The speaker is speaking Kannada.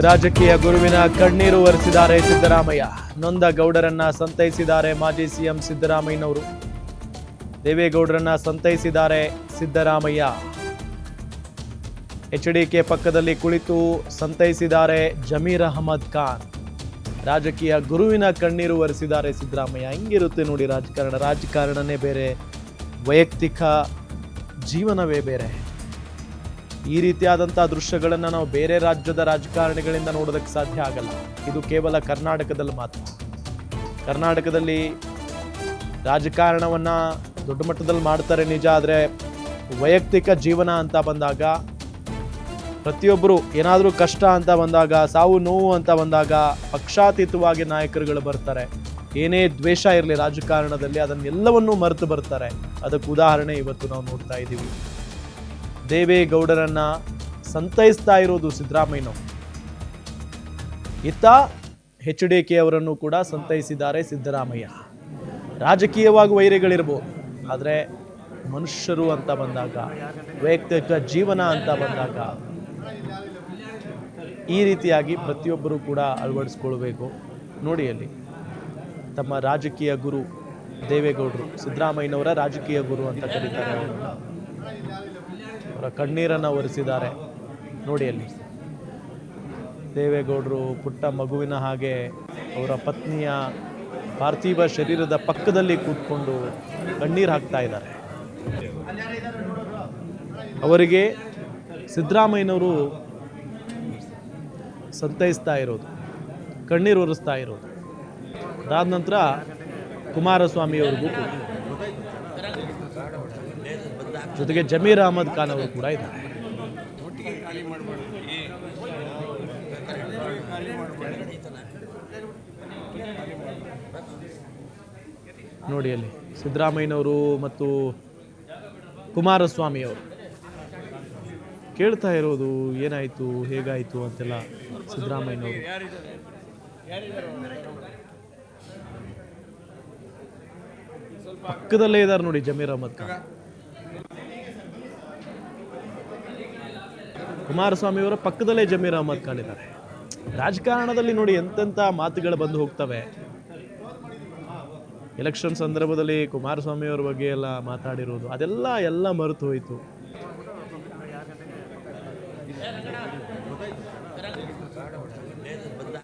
ರಾಜಕೀಯ ಗುರುವಿನ ಕಣ್ಣೀರು ಒರೆಸಿದ್ದಾರೆ ಸಿದ್ದರಾಮಯ್ಯ. ನೊಂದ ಗೌಡರನ್ನ ಸಂತೈಸಿದ್ದಾರೆ ಮಾಜಿ ಸಿಎಂ ಸಿದ್ದರಾಮಯ್ಯನವರು. ದೇವೇಗೌಡರನ್ನ ಸಂತೈಸಿದ್ದಾರೆ ಸಿದ್ದರಾಮಯ್ಯ. ಎಚ್ಡಿಕೆ ಪಕ್ಕದಲ್ಲಿ ಕುಳಿತು ಸಂತೈಸಿದ್ದಾರೆ ಜಮೀರ್ ಅಹಮದ್ ಖಾನ್. ರಾಜಕೀಯ ಗುರುವಿನ ಕಣ್ಣೀರು ಒರೆಸಿದ್ದಾರೆ ಸಿದ್ದರಾಮಯ್ಯ. ಹಿಂಗಿರುತ್ತೆ ನೋಡಿ ರಾಜಕಾರಣನೇ ಬೇರೆ, ವೈಯಕ್ತಿಕ ಜೀವನವೇ ಬೇರೆ. ಈ ರೀತಿಯಾದಂಥ ದೃಶ್ಯಗಳನ್ನು ನಾವು ಬೇರೆ ರಾಜ್ಯದ ರಾಜಕಾರಣಿಗಳಿಂದ ನೋಡೋದಕ್ಕೆ ಸಾಧ್ಯ ಆಗಲ್ಲ. ಇದು ಕೇವಲ ಕರ್ನಾಟಕದಲ್ಲಿ ಮಾತ್ರ. ಕರ್ನಾಟಕದಲ್ಲಿ ರಾಜಕಾರಣವನ್ನು ದೊಡ್ಡ ಮಟ್ಟದಲ್ಲಿ ಮಾಡ್ತಾರೆ ನಿಜ, ಆದರೆ ವೈಯಕ್ತಿಕ ಜೀವನ ಅಂತ ಬಂದಾಗ, ಪ್ರತಿಯೊಬ್ಬರು ಏನಾದರೂ ಕಷ್ಟ ಅಂತ ಬಂದಾಗ, ಸಾವು ನೋವು ಅಂತ ಬಂದಾಗ ಪಕ್ಷಾತೀತವಾಗಿ ನಾಯಕರುಗಳು ಬರ್ತಾರೆ. ಏನೇ ದ್ವೇಷ ಇರಲಿ ರಾಜಕಾರಣದಲ್ಲಿ, ಅದನ್ನೆಲ್ಲವನ್ನೂ ಮರೆತು ಬರ್ತಾರೆ. ಅದಕ್ಕೆ ಉದಾಹರಣೆ ಇವತ್ತು ನಾವು ನೋಡ್ತಾ ಇದ್ದೀವಿ. ದೇವೇಗೌಡರನ್ನ ಸಂತೈಸ್ತಾ ಇರೋದು ಸಿದ್ದರಾಮಯ್ಯನವರು. ಇತ್ತ ಎಚ್ಡಿಕೆ ಅವರನ್ನು ಕೂಡ ಸಂತೈಸಿದ್ದಾರೆ ಸಿದ್ದರಾಮಯ್ಯ. ರಾಜಕೀಯವಾಗಿ ವೈರಿಗಳಿರ್ಬೋದು, ಆದರೆ ಮನುಷ್ಯರು ಅಂತ ಬಂದಾಗ, ವೈಯಕ್ತಿಕ ಜೀವನ ಅಂತ ಬಂದಾಗ ಈ ರೀತಿಯಾಗಿ ಪ್ರತಿಯೊಬ್ಬರು ಕೂಡ ಅಳವಡಿಸ್ಕೊಳ್ಬೇಕು. ನೋಡಿ, ಅಲ್ಲಿ ತಮ್ಮ ರಾಜಕೀಯ ಗುರು ದೇವೇಗೌಡರು, ಸಿದ್ದರಾಮಯ್ಯನವರ ರಾಜಕೀಯ ಗುರು ಅಂತ ಕರೀತಾರೆ. ಅವರ ಕಣ್ಣೀರನ್ನು ಒರೆಸಿದ್ದಾರೆ. ನೋಡಿ, ಅಲ್ಲಿ ದೇವೇಗೌಡರು ಪುಟ್ಟ ಮಗುವಿನ ಹಾಗೆ ಅವರ ಪತ್ನಿಯ ಪಾರ್ಥಿವ ಶರೀರದ ಪಕ್ಕದಲ್ಲಿ ಕೂತ್ಕೊಂಡು ಕಣ್ಣೀರು ಹಾಕ್ತಾ ಇದ್ದಾರೆ. ಅವರಿಗೆ ಸಿದ್ದರಾಮಯ್ಯನವರು ಸಂತೈಸ್ತಾ ಇರೋದು, ಕಣ್ಣೀರು ಒರೆಸ್ತಾ ಇರೋದು. ಅದಾದ ನಂತರ ಕುಮಾರಸ್ವಾಮಿಯವ್ರಿಗೂ ಕೂಡ, ಜೊತೆಗೆ ಜಮೀರ್ ಅಹಮದ್ ಖಾನ್ ಅವರು ಕೂಡ ಇದ್ದಾರೆ. ನೋಡಿ, ಅಲ್ಲಿ ಸಿದ್ದರಾಮಯ್ಯನವರು ಮತ್ತು ಕುಮಾರಸ್ವಾಮಿಯವರು ಕೇಳ್ತಾ ಇರೋದು, ಏನಾಯಿತು ಹೇಗಾಯಿತು ಅಂತೆಲ್ಲ ಸಿದ್ದರಾಮಯ್ಯನವರು. ಪಕ್ಕದಲ್ಲೇ ಇದ್ದಾರೆ ನೋಡಿ ಜಮೀರ್ ಅಹಮದ್ ಖಾನ್. ಕುಮಾರಸ್ವಾಮಿಯವರ ಪಕ್ಕದಲ್ಲೇ ಜಮೀರ್ ಅಹಮದ್ ಖಾನ್ ಇದ್ದಾರೆ. ರಾಜಕಾರಣದಲ್ಲಿ ನೋಡಿ ಎಂತೆಂಥ ಮಾತುಗಳು ಬಂದು ಹೋಗ್ತವೆ. ಎಲೆಕ್ಷನ್ ಸಂದರ್ಭದಲ್ಲಿ ಕುಮಾರಸ್ವಾಮಿಯವರ ಬಗ್ಗೆ ಎಲ್ಲ ಮಾತಾಡಿರೋದು, ಅದೆಲ್ಲ ಮರೆತು ಹೋಯಿತು.